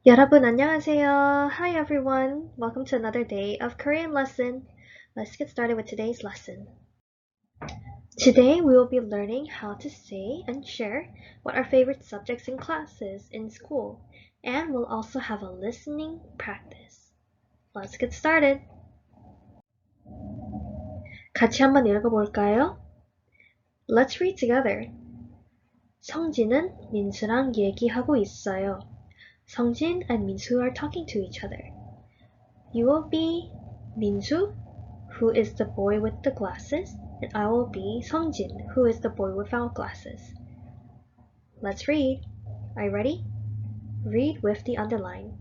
여러분 안녕하세요. Hi everyone. Welcome to another day of Korean lesson. Let's get started with today's lesson. Today we will be learning how to say and share what our favorite subjects and classes in school, and we'll also have a listening practice. Let's get started. 같이 한번 읽어볼까요? Let's read together. 성진은 민수랑 얘기하고 있어요. 성진 and Minsu are talking to each other. You will be Minsu, who is the boy with the glasses, and I will be Songjin, who is the boy without glasses. Let's read. Are you ready? Read with the underline.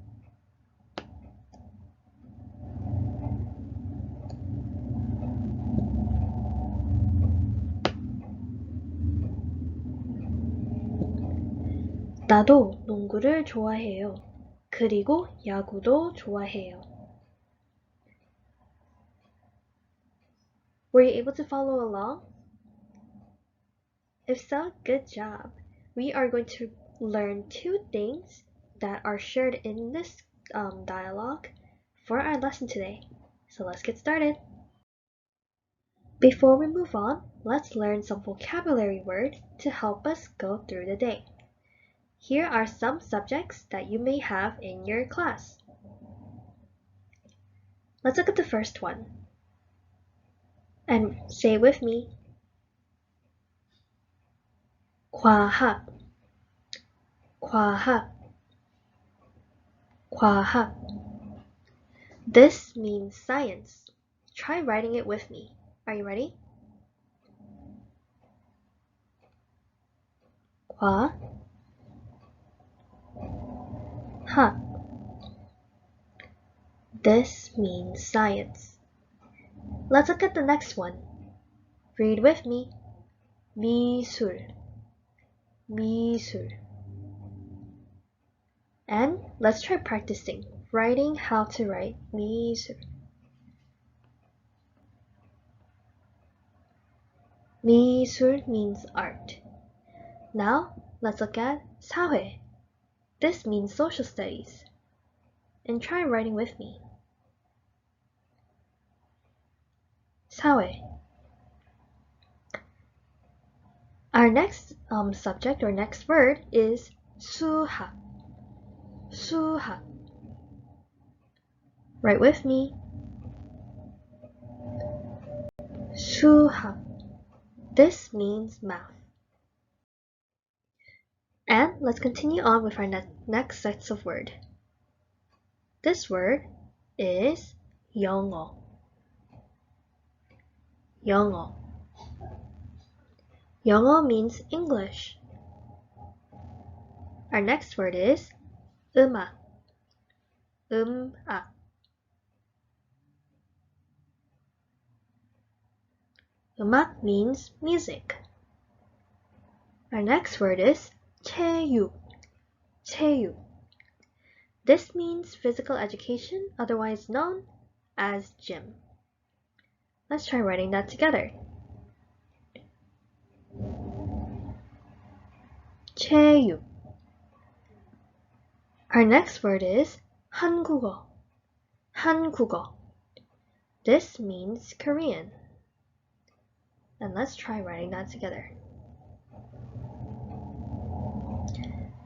나도 농구를 좋아해요. 그리고 야구도 좋아해요. Were you able to follow along? If so, good job. We are going to learn two things that are shared in this dialogue for our lesson today. So let's get started. Before we move on, let's learn some vocabulary words to help us go through the day. Here are some subjects that you may have in your class. Let's look at the first one. And say it with me. 과학, 과학, 과학. This means science. Try writing it with me. Are you ready? 과학. This means science. Let's look at the next one. Read with me. 미술, 미술. And let's try practicing writing how to write 미술. 미술 means art. Now, let's look at 사회. This means social studies. And try writing with me. 사회. Our next subject or next word is 수학. 수학. Write with me. 수학. This means math. And let's continue on with our next sets of word. This word is 영어. 영어. 영어 means English. Our next word is 음악. 음악. 음악 means music. Our next word is 체육. 체육. This means physical education, otherwise known as gym. Let's try writing that together. 체육. Our next word is 한국어. 한국어. This means Korean. And let's try writing that together.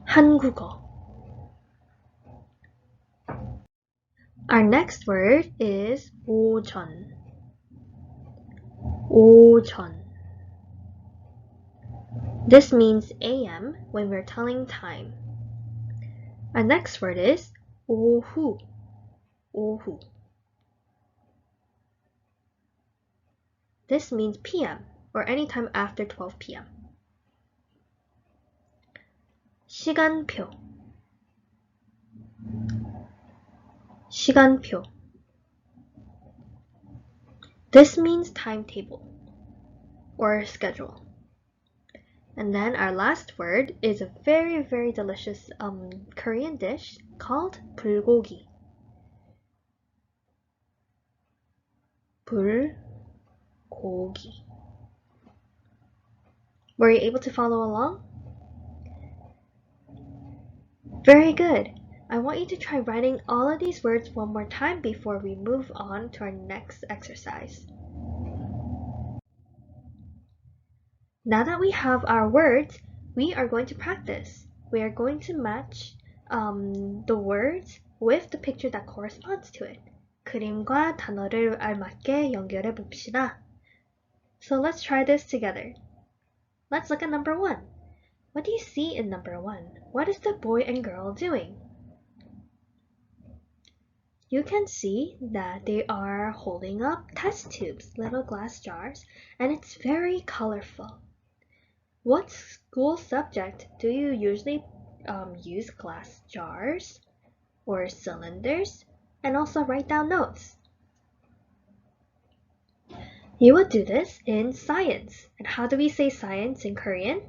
한국어. Our next word is 오전. 오전. This means AM when we're telling time. Our next word is 오후. 오후. This means PM or anytime after 12 p.m. 시간표. 시간표. This means timetable or schedule. And then our last word is a very, very delicious Korean dish called 불고기. 불고기. Were you able to follow along? Very good. I want you to try writing all of these words one more time before we move on to our next exercise. Now that we have our words, we are going to practice. We are going to match the words with the picture that corresponds to it. 그림과 단어를 알맞게 연결해 봅시다. So let's try this together. Let's look at number 1. What do you see in number 1? What is the boy and girl doing? You can see that they are holding up test tubes, little glass jars, and it's very colorful. What school subject do you usually use glass jars or cylinders and also write down notes? You would do this in science. And how do we say science in Korean?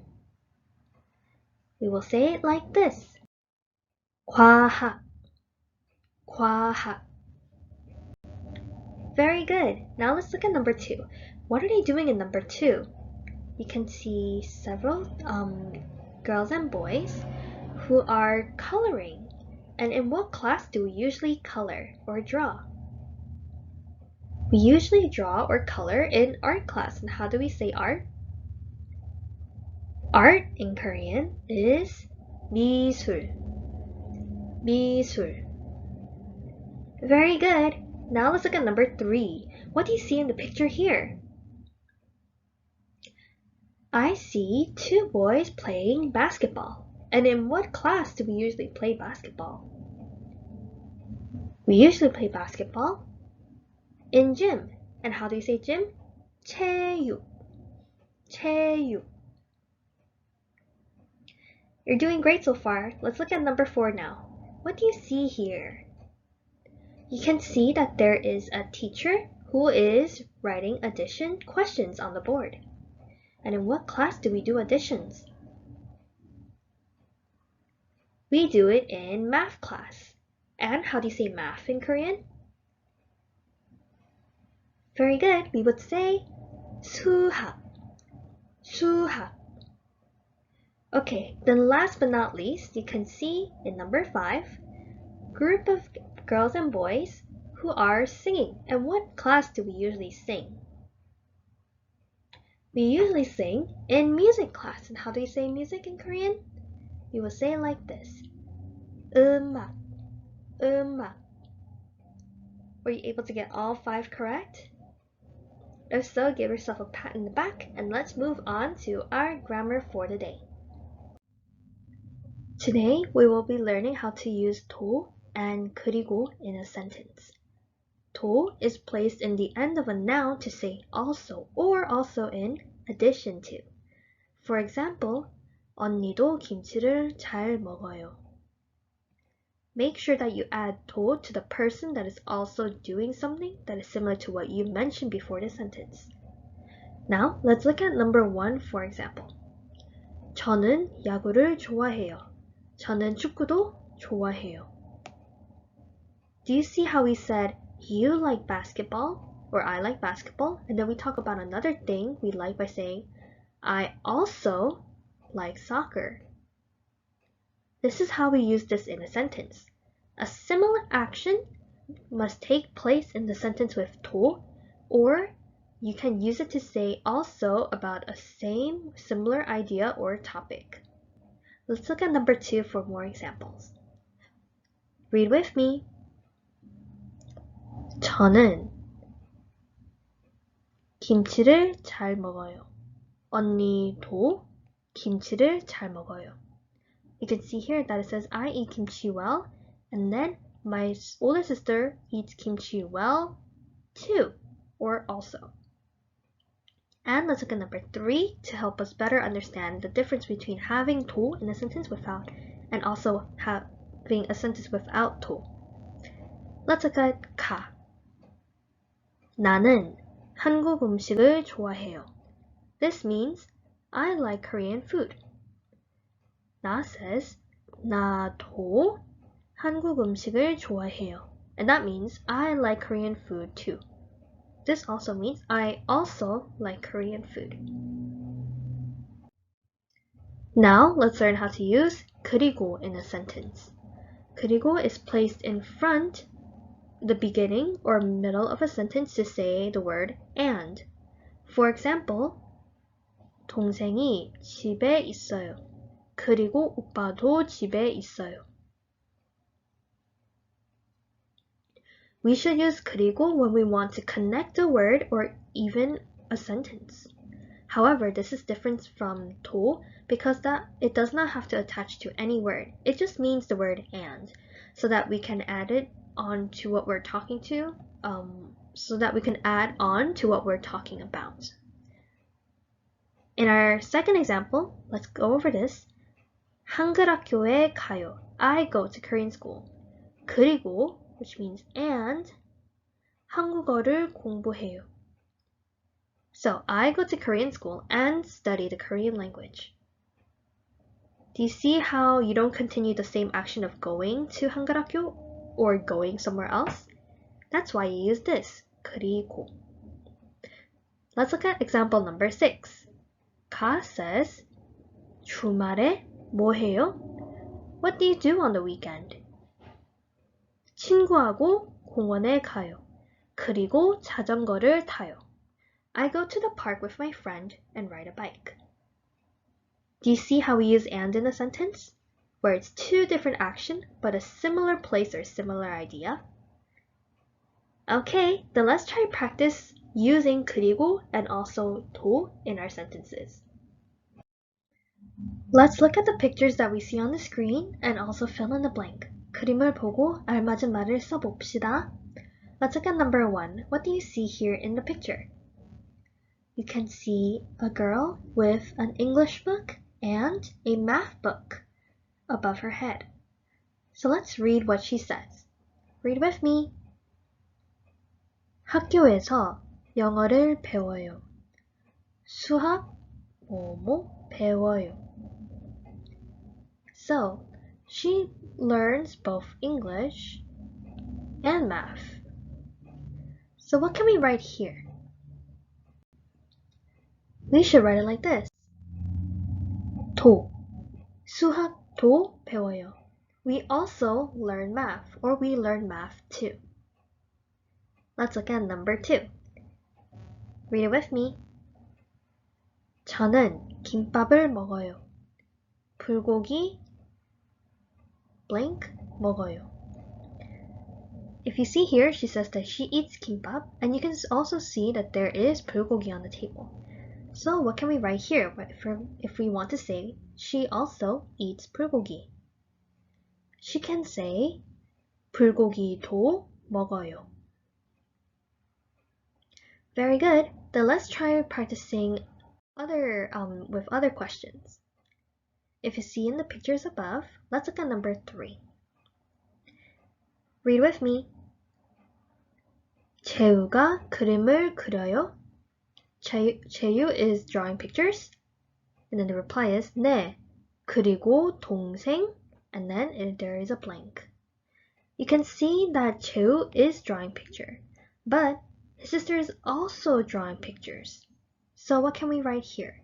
We will say it like this. 과학, 과학. Very good. Now let's look at number 2. What are they doing in number 2? You can see several girls and boys who are coloring. And in what class do we usually color or draw? We usually draw or color in art class. And how do we say art? Art in Korean is 미술. 미술. Very good. Now let's look at number 3. What do you see in the picture here? I see 2 boys playing basketball. And in what class do we usually play basketball? We usually play basketball in gym. And how do you say gym? 체육. 체육. You're doing great so far. Let's look at number 4 now. What do you see here? You can see that there is a teacher who is writing addition questions on the board. And in what class do we do additions? We do it in math class. And how do you say math in Korean? Very good. We would say 수학. 수학. Okay, then last but not least, you can see in number 5, group of girls and boys who are singing. And what class do we usually sing? We usually sing in music class. And how do you say music in Korean? You will say it like this. 음악, 음악. Were you able to get all 5 correct? If so, give yourself a pat in the back and let's move on to our grammar for today. Today, we will be learning how to use 도 and 그리고 in a sentence. 도 is placed in the end of a noun to say also or also in addition to. For example, 언니도 김치를 잘 먹어요. Make sure that you add 도 to the person that is also doing something that is similar to what you mentioned before the sentence. Now, let's look at number 1 for example. 저는 야구를 좋아해요. 저는 축구도 좋아해요. Do you see how we said you like basketball or I like basketball, and then we talk about another thing we like by saying I also like soccer. This is how we use this in a sentence. A similar action must take place in the sentence with 도, or you can use it to say also about a similar idea or topic. Let's look at number 2 for more examples. Read with me. 저는 김치를 잘 먹어요. 언니도 김치를 잘 먹어요. You can see here that it says I eat kimchi well, and then my older sister eats kimchi well too, or also. And let's look at number 3 to help us better understand the difference between having 도 in a sentence without and also having a sentence without 도. Let's look at 가. 나는 한국 음식을 좋아해요. This means I like Korean food. 나 says 나도 한국 음식을 좋아해요. And that means I like Korean food too. This also means I also like Korean food. Now let's learn how to use 그리고 in a sentence. 그리고 is placed in front, the beginning or middle of a sentence to say the word and. For example, 동생이 집에 있어요. 그리고 오빠도 집에 있어요. We should use 그리고 when we want to connect a word or even a sentence. However, this is different from 도 because it does not have to attach to any word. It just means the word and, so that we can add it on to what we're talking to, so that we can add on to what we're talking about. In our second example, let's go over this. 한글 학교에 가요. I go to Korean school. 그리고, which means and, 한국어를 공부해요. So, I go to Korean school and study the Korean language. Do you see how you don't continue the same action of going to 한글 학교 or going somewhere else? That's why you use this, 그리고. Let's look at example number 6. Ka says, 주말에 뭐 해요? What do you do on the weekend? 친구하고 공원에 가요. 그리고 자전거를 타요. I go to the park with my friend and ride a bike. Do you see how we use and in a sentence? Where it's two different actions but a similar place or similar idea? Okay, then let's try practice using 그리고 and also 도 in our sentences. Let's look at the pictures that we see on the screen and also fill in the blank. 그림을 보고 알맞은 말을 써봅시다. Let's look at number 1. What do you see here in the picture? You can see a girl with an English book and a math book above her head. So let's read what she says. Read with me. 학교에서 영어를 배워요. 수학 뭐뭐 배워요. So, she learns both English and math. So what can we write here? We should write it like this. 도, 수학도 배워요. We also learn math, or we learn math too. Let's look at number 2. Read it with me. 저는 김밥을 먹어요. 불고기 blank 먹어요. If you see here, she says that she eats kimbap, and you can also see that there is 불고기 on the table. So what can we write here if we want to say she also eats 불고기? She can say 불고기도 먹어요. Very good. Then let's try practicing with other questions. If you see in the pictures above, let's look at number 3. Read with me. 재우가 그림을 그려요? 재유 is drawing pictures. And then the reply is 네. 그리고 동생. And then there is a blank. You can see that 재우 is drawing picture. But his sister is also drawing pictures. So what can we write here?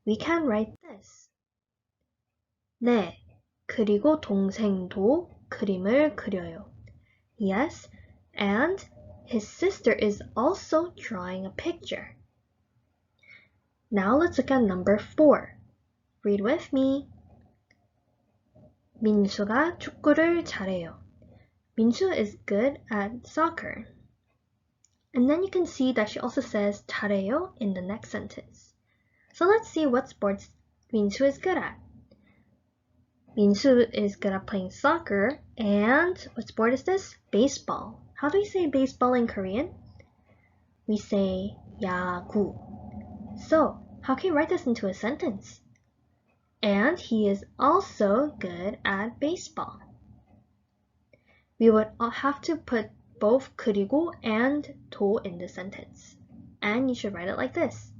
We can write this. 네. 그리고 동생도 그림을 그려요. Yes, and his sister is also drawing a picture. Now let's look at number 4. Read with me. 민수가 축구를 잘해요. 민수 is good at soccer. And then you can see that she also says 잘해요 in the next sentence. So let's see what sports 민수 is good at. 민수 is good at playing soccer, and what sport is this? Baseball. How do we say baseball in Korean? We say 야구. So, how can you write this into a sentence? And he is also good at baseball. We would have to put both 그리고 and 도 in the sentence. And you should write it like this.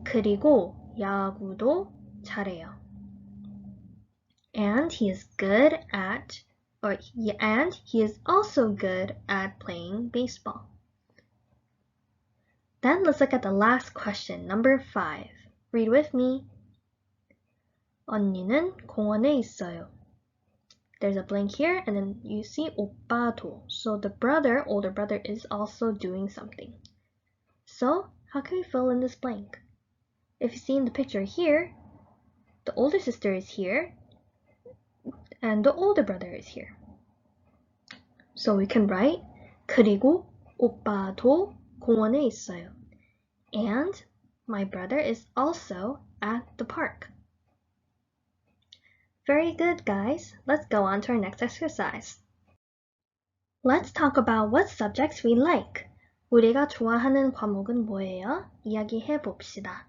그리고 야구도 잘해요. And he is also good at playing baseball. Then let's look at the last question, number 5. Read with me. 언니는 공원에 있어요. there's a blank here, and then you see 오빠도. So the brother, older brother, is also doing something. So how can we fill in this blank? If you see in the picture here, the older sister is here, and the older brother is here. So we can write 그리고 오빠도 공원에 있어요. And my brother is also at the park. Very good, guys. Let's go on to our next exercise. Let's talk about what subjects we like. 우리가 좋아하는 과목은 뭐예요? 이야기해 봅시다.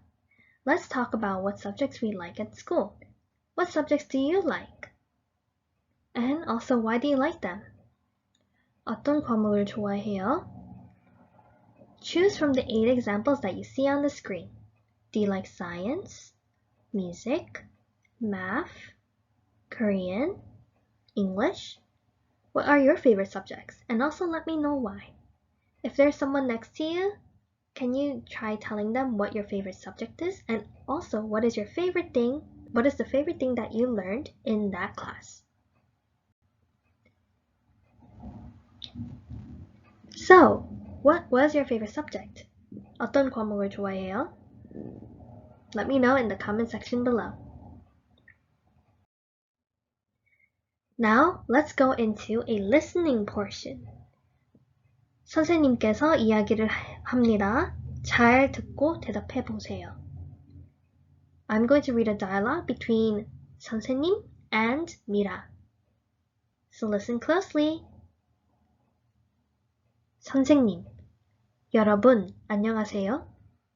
Let's talk about what subjects we like at school. What subjects do you like? And also, why do you like them? 어떤 과목을 좋아해요? Choose from the 8 examples that you see on the screen. Do you like science, music, math, Korean, English? What are your favorite subjects? And also let me know why. If there's someone next to you, can you try telling them what your favorite subject is? And also, what is the favorite thing that you learned in that class? So, what was your favorite subject? 어떤 과목을 좋아해요? Let me know in the comment section below. Now, let's go into a listening portion. 선생님께서 이야기를 합니다. 잘 듣고 대답해 보세요. I'm going to read a dialogue between 선생님 and Mira. So listen closely. 선생님, 여러분 안녕하세요.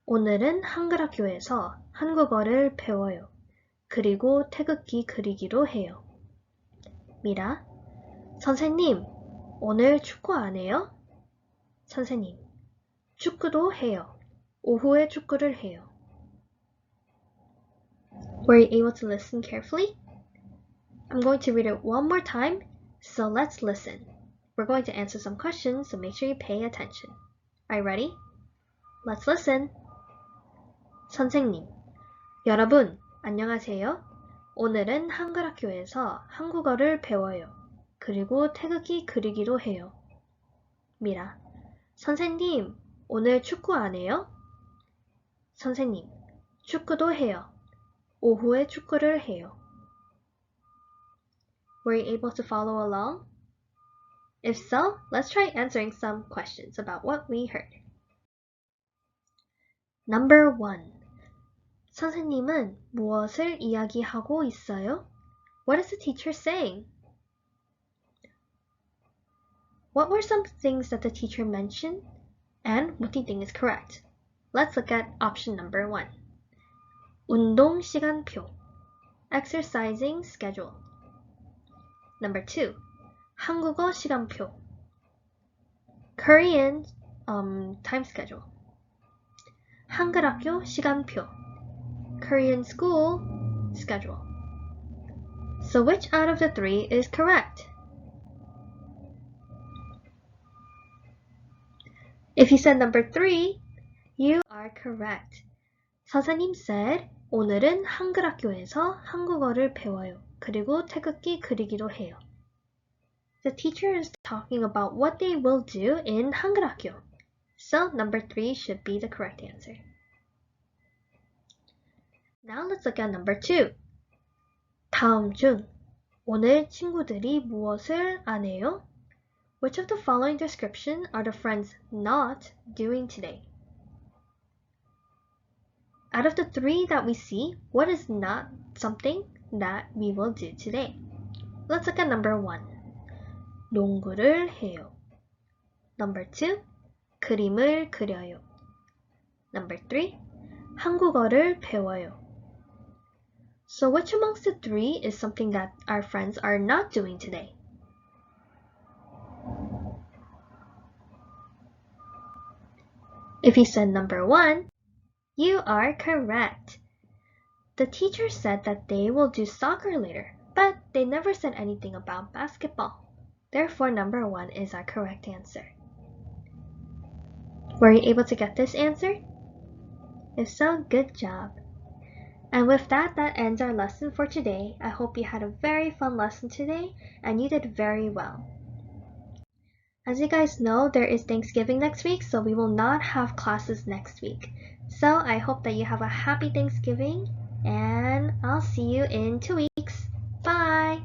오늘은 한글학교에서 한국어를 배워요. 그리고 태극기 그리기로 해요. 미라, 선생님, 오늘 축구 안 해요? 선생님, 축구도 해요. 오후에 축구를 해요. Were you able to listen carefully? I'm going to read it one more time, so let's listen. We're going to answer some questions, so make sure you pay attention. Are you ready? Let's listen. 선생님, 여러분, 안녕하세요. 오늘은 한글학교에서 한국어를 배워요. 그리고 태극기 그리기로 해요. 미라, 선생님, 오늘 축구 안 해요? 선생님, 축구도 해요. 오후에 축구를 해요. Were you able to follow along? If so, let's try answering some questions about what we heard. Number 1. 선생님은 무엇을 이야기하고 있어요? What is the teacher saying? What were some things that the teacher mentioned? And what do you think is correct? Let's look at option number 1. 운동 시간표, exercising schedule. Number 2. 한국어 시간표, Korean time schedule. 한글학교 시간표, Korean school schedule. So which out of the 3 is correct? If you said number 3, you are correct. 선생님 said, 오늘은 한글학교에서 한국어를 배워요. 그리고 태극기 그리기로 해요. The teacher is talking about what they will do in 한글학교. So number 3 should be the correct answer. Now let's look at number 2. 다음 중 오늘 친구들이 무엇을 안 해요? Which of the following description are the friends not doing today? Out of the 3 that we see, what is not something that we will do today? Let's look at number 1. 농구를 해요. Number 2. 그림을 그려요. Number 3. 한국어를 배워요. So which amongst the 3 is something that our friends are not doing today? If you said number 1, you are correct. The teacher said that they will do soccer later, but they never said anything about basketball. Therefore, number 1 is our correct answer. Were you able to get this answer? If so, good job. And with that, that ends our lesson for today. I hope you had a very fun lesson today and you did very well. As you guys know, there is Thanksgiving next week, so we will not have classes next week. So I hope that you have a happy Thanksgiving and I'll see you in 2 weeks. Bye!